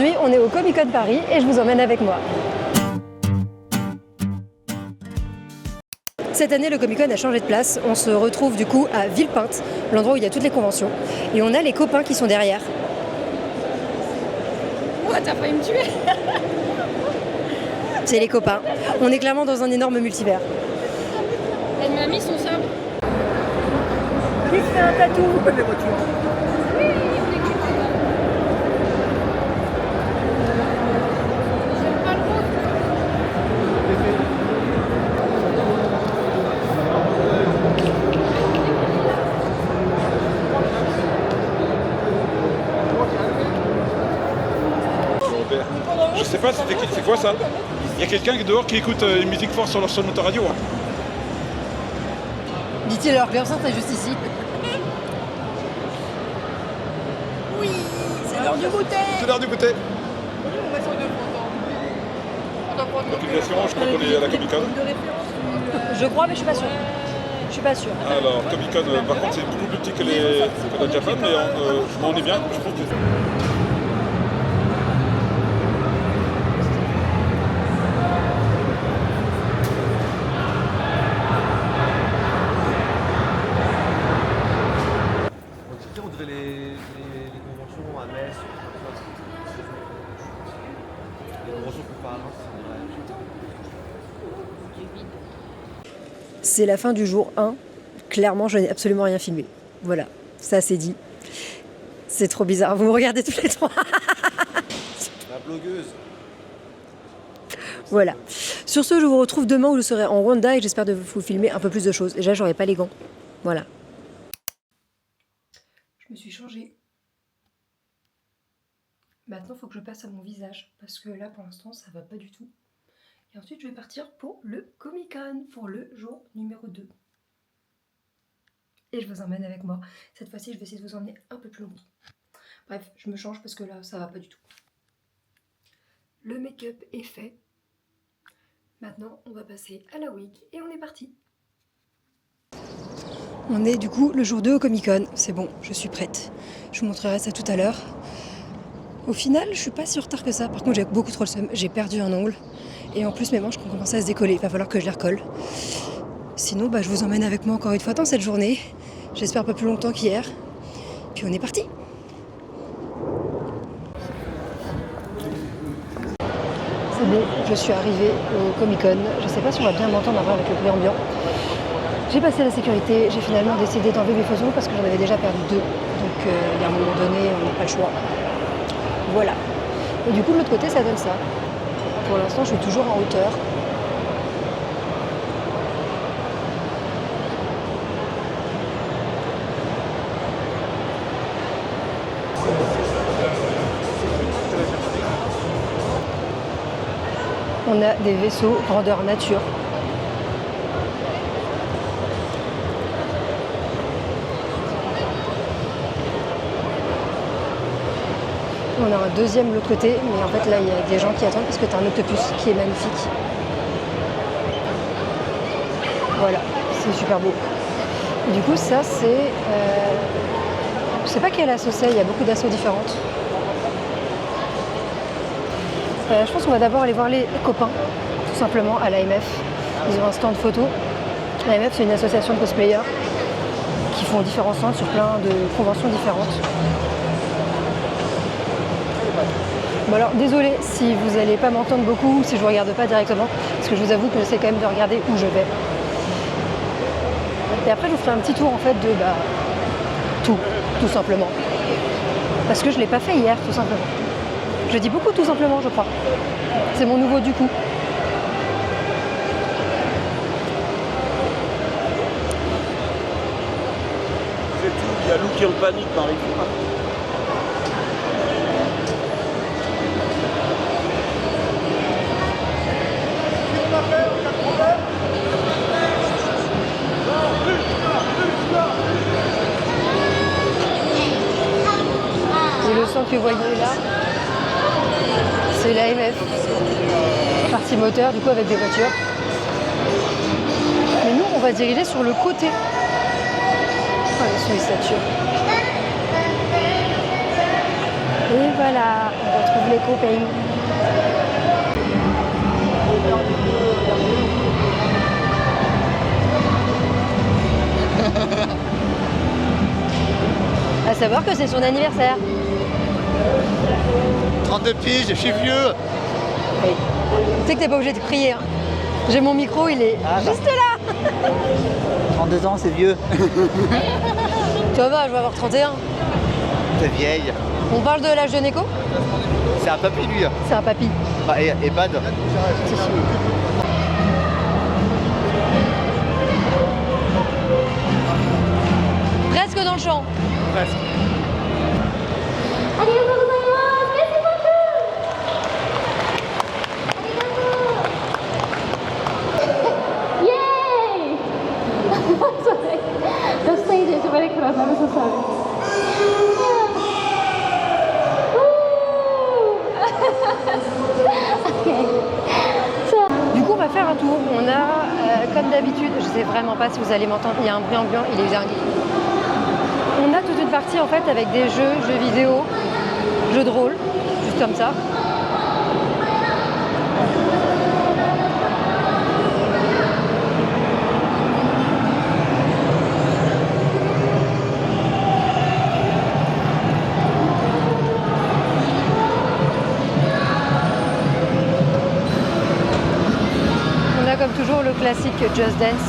Aujourd'hui, on est au Comic Con Paris et je vous emmène avec moi. Cette année, le Comic Con a changé de place. On se retrouve du coup à Villepinte, l'endroit où il y a toutes les conventions. Et on a les copains qui sont derrière. Ouah, t'as failli me tuer. C'est les copains. On est clairement dans un énorme multivers. Elle m'a mis son sabre. Qui se fait un tatou? Les voitures. Oui, j'aime pas le rose. Je sais pas, c'est quoi ça? Il y a quelqu'un dehors qui écoute une musique forte sur son autoradio. Hein. Dit-il alors que l'heure est juste ici. Oui, c'est l'heure du goûter. C'est l'heure du goûter. L'utilisation, je crois qu'on est à la Comic Con. Je crois, mais je suis pas sûre. Je suis pas sûre. Alors, Comic Con, par contre, c'est beaucoup plus petit que la Japan, mais on est bien. Je pense que... On dirait les conventions à Metz, les conventions qu'on fait à Reims, C'est la fin du jour 1. Clairement, je n'ai absolument rien filmé. Voilà, ça c'est dit. C'est trop bizarre. Vous me regardez tous les trois. la blogueuse. Voilà. Sur ce, je vous retrouve demain où je serai en Rwanda et j'espère de vous filmer un peu plus de choses. Déjà, j'aurai pas les gants. Voilà. Je me suis changée. Maintenant, il faut que je passe à mon visage parce que là, pour l'instant, ça va pas du tout. Et ensuite, je vais partir pour le Comic Con, pour le jour numéro 2. Et je vous emmène avec moi. Cette fois-ci, je vais essayer de vous emmener un peu plus longtemps. Bref, je me change parce que là, ça va pas du tout. Le make-up est fait. Maintenant, on va passer à la wig et on est parti. On est du coup le jour 2 au Comic Con. C'est bon, je suis prête. Je vous montrerai ça tout à l'heure. Au final, je suis pas si en retard que ça. Par contre, j'ai beaucoup trop le seum. J'ai perdu un ongle. Et en plus, mes manches ont commencé à se décoller. Il va falloir que je les recolle. Sinon, je vous emmène avec moi encore une fois dans cette journée. J'espère un peu plus longtemps qu'hier. Puis on est parti. C'est bon, je suis arrivée au Comic Con. Je sais pas si on va bien m'entendre après avec le bruit ambiant. J'ai passé la sécurité. J'ai finalement décidé d'enlever mes faux ongles parce que j'en avais déjà perdu 2. Donc, il y a un moment donné, on n'a pas le choix. Voilà. Et du coup, de l'autre côté, ça donne ça. Pour l'instant, je suis toujours en hauteur. On a des vaisseaux grandeur nature. On a un deuxième de l'autre côté, mais en fait là il y a des gens qui attendent parce que tu as un octopus qui est magnifique. Voilà, c'est super beau. Et du coup ça c'est... je sais pas quelle asso c'est, il y a beaucoup d'assos différentes. Je pense qu'on va d'abord aller voir les copains, tout simplement, à l'AMF. Ils ont un stand photo. L'AMF c'est une association de cosplayers qui font différents stands sur plein de conventions différentes. Bon alors désolé si vous n'allez pas m'entendre beaucoup ou si je ne vous regarde pas directement, parce que je vous avoue que j'essaie quand même de regarder où je vais. Et après je vous ferai un petit tour en fait de tout simplement. Parce que je ne l'ai pas fait hier tout simplement. Je dis beaucoup tout simplement je crois. C'est mon nouveau du coup. C'est tout, il y a Lou qui est en panique, Marie. Et le son que vous voyez là, c'est l'AMF. Partie moteur, du coup avec des voitures. Mais nous, on va se diriger sur le côté. Voilà, sur les statues. Et voilà, on retrouve les copains. À savoir que c'est son anniversaire. 32 piges, je suis vieux. Oui. Tu sais que t'es pas obligé de crier. Hein. J'ai mon micro, il est juste là. 32 ans, c'est vieux. Ça va, je vais avoir 31. T'es vieille. On parle de l'âge de Neko? C'est un papy, lui. C'est un papy. Bah, et Bad. Presque dans le champ. Presque. Du coup, on va faire un tour. On a, comme d'habitude, je sais vraiment pas si vous allez m'entendre, il y a un bruit ambiant, il est dingue. On a toute une partie en fait avec des jeux vidéo, jeux de rôle, juste comme ça. On a comme toujours le classique Just Dance.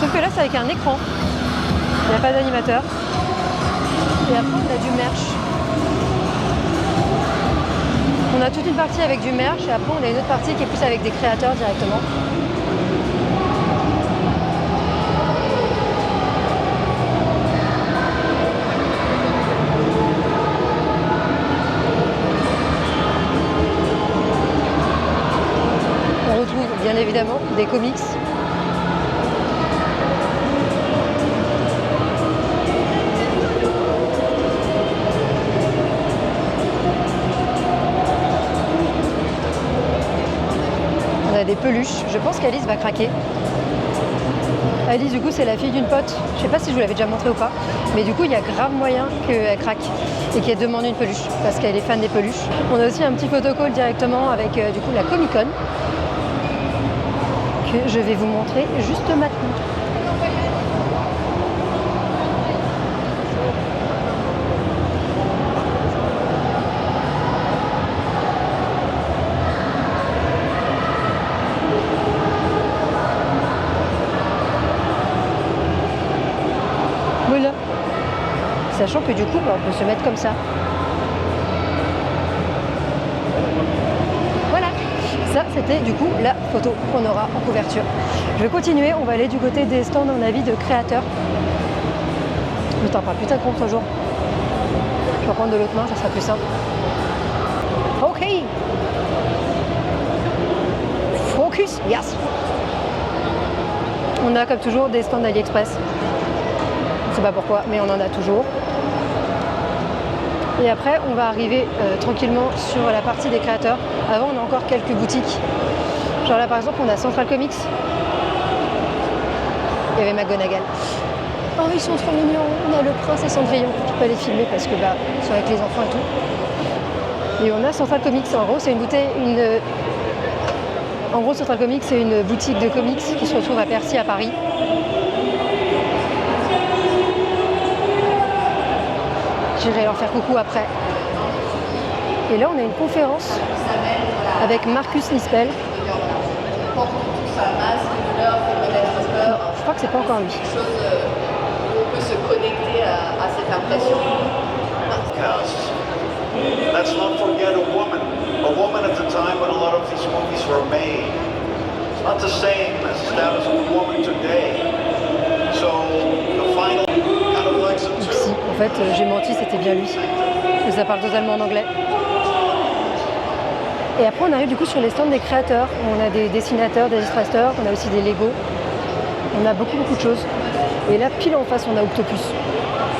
Sauf que là c'est avec un écran. Il n'y a pas d'animateur. Et après on a du merch. On a toute une partie avec du merch et après on a une autre partie qui est plus avec des créateurs directement. On retrouve bien évidemment des comics. On a des peluches. Je pense qu'Alice va craquer. Alice, du coup, c'est la fille d'une pote. Je sais pas si je vous l'avais déjà montré ou pas. Mais du coup, il y a grave moyen qu'elle craque et qu'elle demande une peluche parce qu'elle est fan des peluches. On a aussi un petit photocall directement avec du coup la Comic Con que je vais vous montrer juste maintenant. Voilà. Sachant que du coup, on peut se mettre comme ça. Voilà. Ça, c'était du coup la photo qu'on aura en couverture. Je vais continuer. On va aller du côté des stands, à mon avis, de créateurs. Putain, pas putain de contre jour. Je vais prendre de l'autre main, ça sera plus simple. Ok. Focus. Yes. On a comme toujours des stands AliExpress. Je sais pas pourquoi, mais on en a toujours. Et après, on va arriver tranquillement sur la partie des créateurs. Avant, on a encore quelques boutiques. Genre là, par exemple, on a Central Comics. Il y avait McGonagall. Oh, ils sont trop mignons. On a le prince et Cendrillon. Je peux pas les filmer parce que bah, ils sont avec les enfants et tout. Et on a Central Comics. En gros, c'est En gros, Central Comics, c'est une boutique de comics qui se retrouve à Percy, à Paris. J'irai leur faire coucou après. Et là, on a une conférence avec Marcus Nispel. Non, je crois que c'est pas encore lui. On peut se connecter à cette impression. Let's not forget a woman at the time when a lot of these movies were made. It's not the same as the status of a woman today. So the final kind of like some Si, en fait, j'ai menti, c'était bien lui. Parce que ça parle totalement en anglais. Et après, on arrive du coup sur les stands des créateurs. On a des dessinateurs, des illustrateurs, on a aussi des Lego. On a beaucoup de choses. Et là, pile en face, on a Octopus.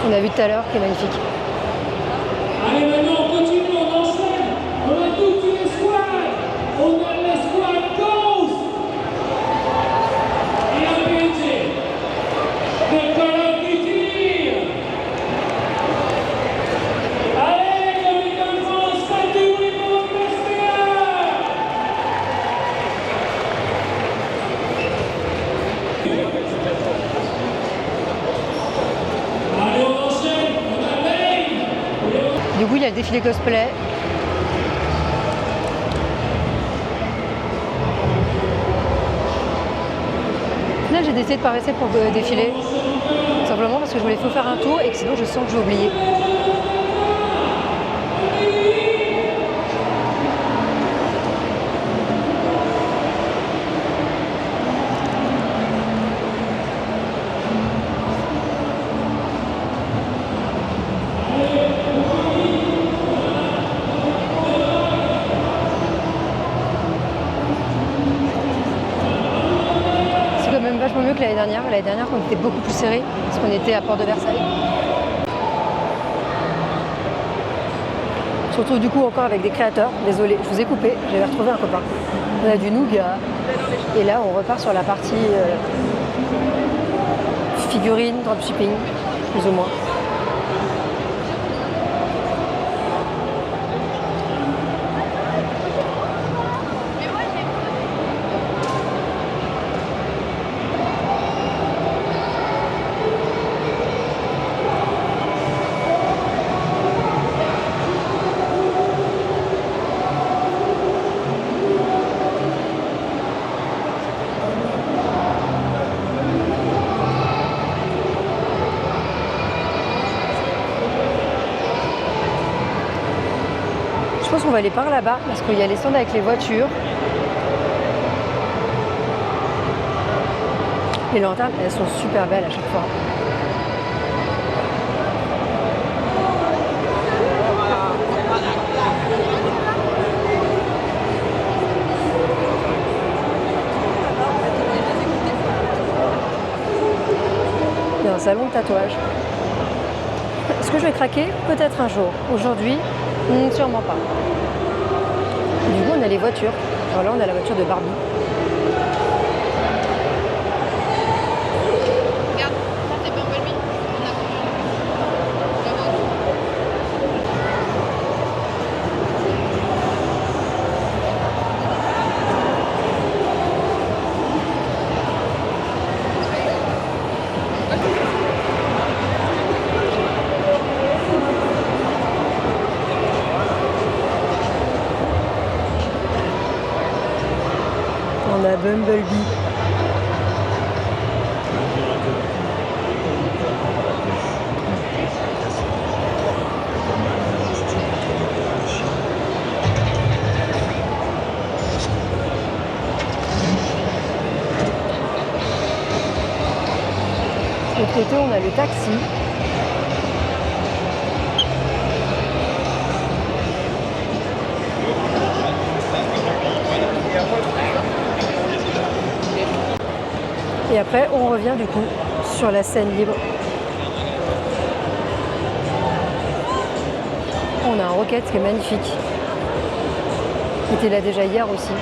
On a vu tout à l'heure, qui est magnifique. Allez, maintenant, on continue, on enchaîne. On a toute une escouade. On a l'escouade Ghost. Et la vérité de Call of Duty. Allez, Comic Con France, faites du bruit. le défilé cosplay. Au final, j'ai décidé de ne pas rester pour le défilé. Simplement parce que je voulais faire un tour et que sinon je sens que j'ai oublié. Vachement mieux que l'année dernière. L'année dernière, on était beaucoup plus serré parce qu'on était à Port de Versailles. On se retrouve du coup encore avec des créateurs. Désolée, je vous ai coupé, j'avais retrouvé un copain. On a du nougat. Et là, on repart sur la partie figurines, dropshipping, plus ou moins. Je pense qu'on va aller par là-bas parce qu'il y a les stands avec les voitures. Les lanternes, elles sont super belles à chaque fois. Il y a un salon de tatouage. Est-ce que je vais craquer? Peut-être un jour. Aujourd'hui, sûrement pas. Et du coup, on a les voitures. Alors là, on a la voiture de Barbie. Regarde, ça c'est Bumblebee. On a On a Bumblebee. De l'autre côté, on a le taxi. Et après, on revient du coup sur la scène libre. On a un Rocket qui est magnifique. Il était là déjà hier aussi.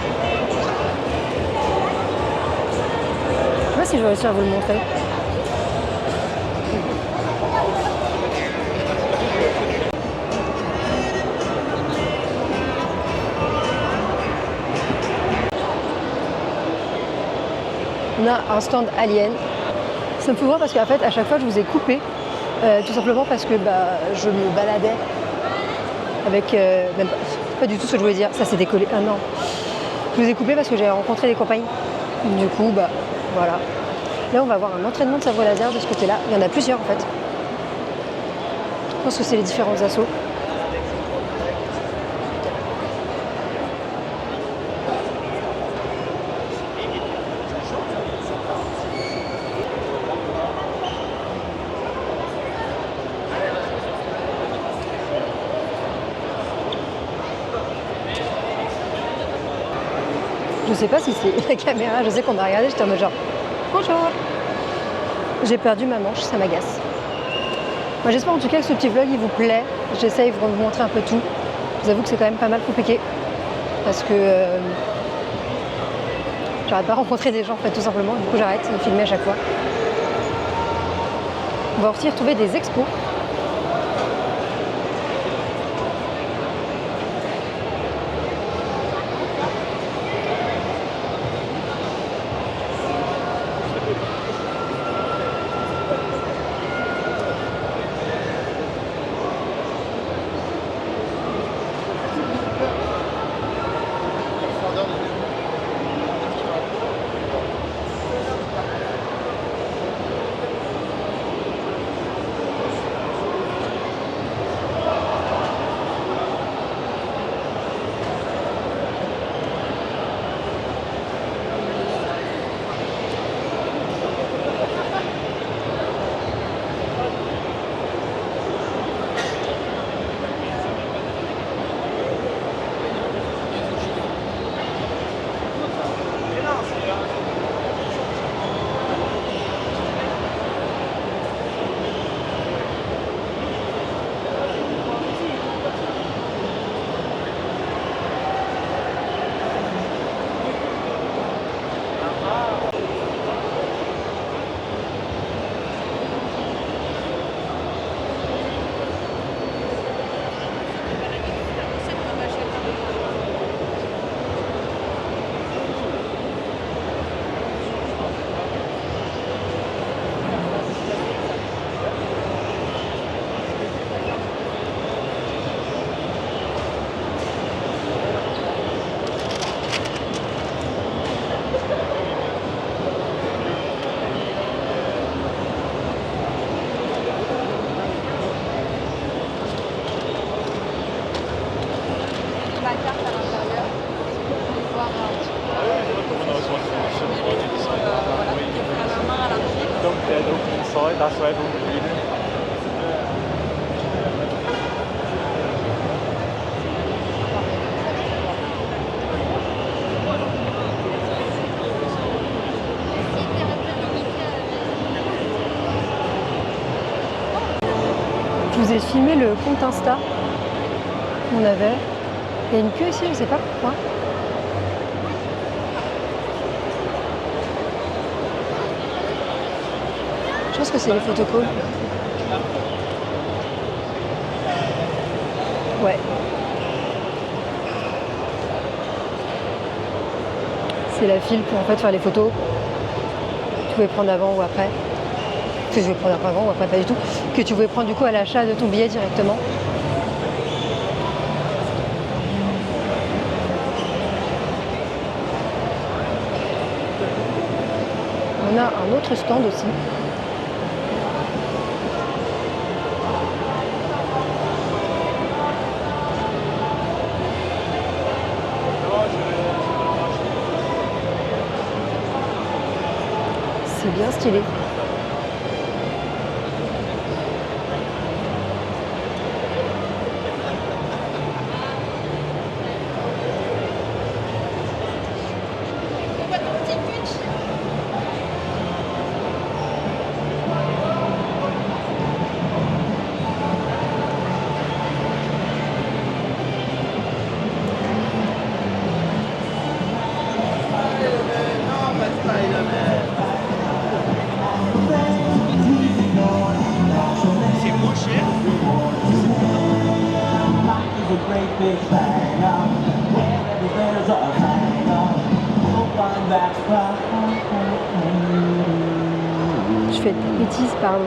Je sais pas si je vais réussir à vous le montrer. On a un stand Alien. Ça me fait voir parce qu'en fait, à chaque fois, je vous ai coupé. Tout simplement parce que je me baladais avec... même pas du tout ce que je voulais dire. Ça s'est décollé. Ah non. Je vous ai coupé parce que j'avais rencontré des compagnes. Du coup, voilà. Là, on va avoir un entraînement de sabre laser de ce côté-là. Il y en a plusieurs, en fait. Je pense que c'est les différents assauts. Je sais pas si c'est la caméra, je sais qu'on m'a regardé, j'étais en mode genre bonjour. J'ai perdu ma manche, ça m'agace. Moi j'espère en tout cas que ce petit vlog il vous plaît. J'essaye de vous montrer un peu tout. Je vous avoue que c'est quand même pas mal compliqué. Parce que j'arrête pas de rencontrer des gens en fait tout simplement. Du coup j'arrête de filmer à chaque fois. On va aussi retrouver des expos. la carte à l'intérieur. Pour voir un petit peu. Voilà, qui est fait à la main à l'argile. Donc inside, that's where everyone will read it. Je vous ai filmé le compte Insta qu'on avait. Il y a une queue ici, je ne sais pas pourquoi. Je pense que c'est les photocalls. Ouais. C'est la file pour en fait faire les photos. Tu pouvais prendre avant ou après. Que tu pouvais prendre avant ou après, pas du tout. Que tu pouvais prendre du coup à l'achat de ton billet directement. On a un autre stand aussi. C'est bien stylé. Je fais des bêtises, pardon.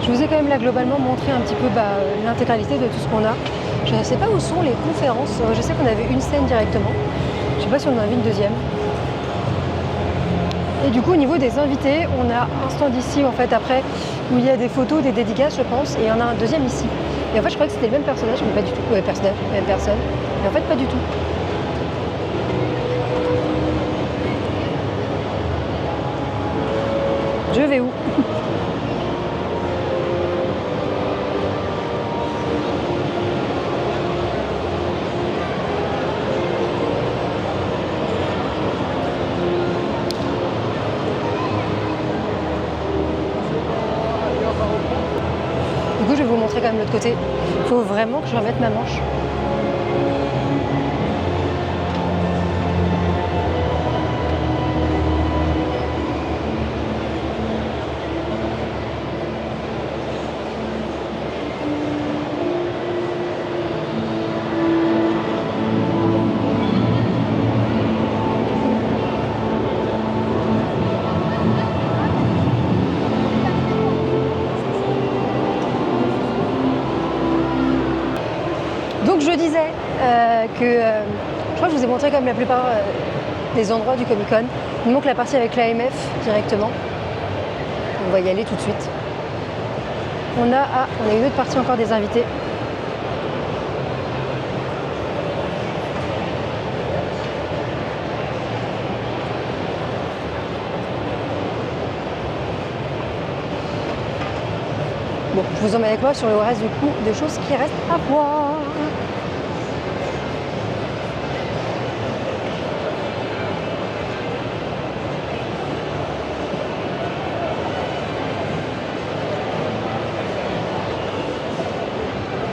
Je vous ai quand même là globalement montré un petit peu l'intégralité de tout ce qu'on a. Je ne sais pas où sont les conférences. Je sais qu'on avait une scène directement. Je ne sais pas si on en avait une deuxième. Et du coup au niveau des invités, on a un stand ici en fait après où il y a des photos, des dédicaces je pense, et il y en a un deuxième ici. Et en fait je croyais que c'était le même personnage, mais pas du tout. Ouais, personnage, même personne. Mais en fait pas du tout. Je vais où? Du coup, je vais vous montrer quand même l'autre côté. Il faut vraiment que je remette ma manche. Donc je disais je crois que je vous ai montré comme la plupart des endroits du Comic Con. Il manque la partie avec l'AMF directement. On va y aller tout de suite. On a une autre partie encore des invités. Bon, je vous emmène avec moi sur le reste du coup de choses qui restent à voir.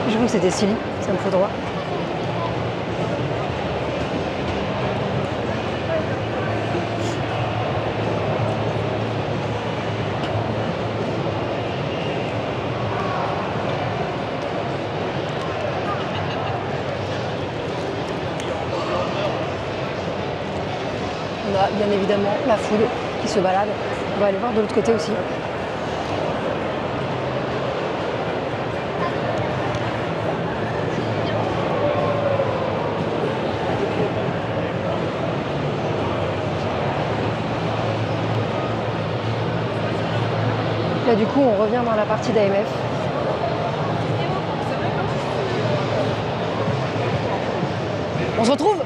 Je trouve que c'était stylé, ça me faut droit. on a bien évidemment la foule qui se balade. On va aller voir de l'autre côté aussi. Là du coup on revient dans la partie d'AMF. On se retrouve.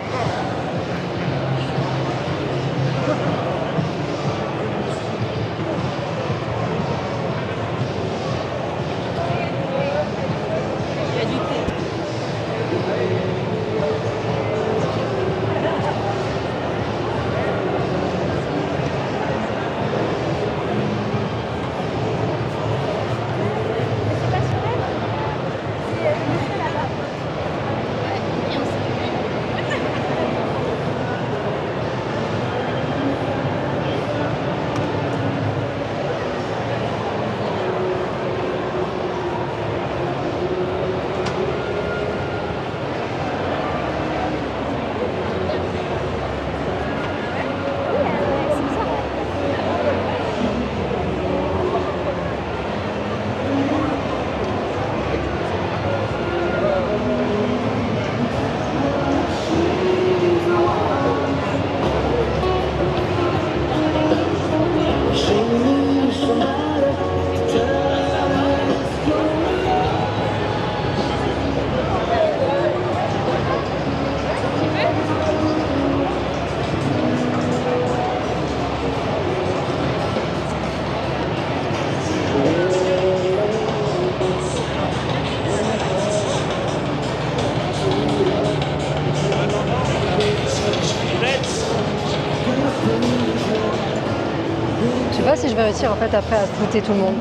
Je sais pas si je vais réussir en fait après à flouter tout le monde.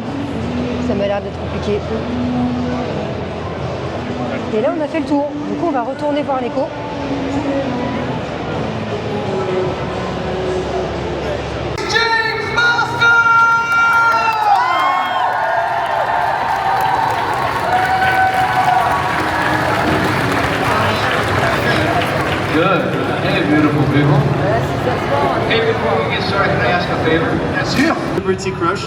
Ça m'a l'air d'être compliqué. Et là on a fait le tour. Du coup on va retourner voir l'écho. Good. Hey, beautiful people. Hey, before we get started, can I ask a favor? That's you. Celebrity crush.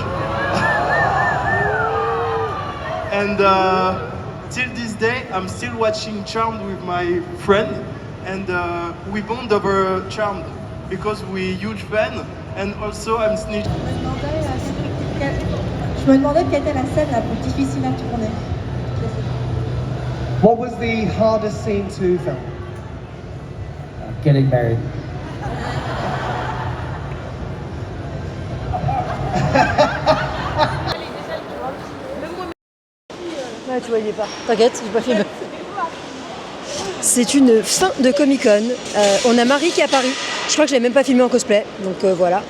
And till this day, I'm still watching Charmed with my friend, and we bond over Charmed because we're huge fan. And also, I'm snitch. Je me demandais quelle était la scène la plus difficile à tourner. What was the hardest scene to film? Getting married. Ouais, tu voyais pas. T'inquiète, j'ai pas filmé. C'est une fin de Comic Con. On a Marie qui est à Paris. Je crois que je l'ai même pas filmé en cosplay. Donc voilà.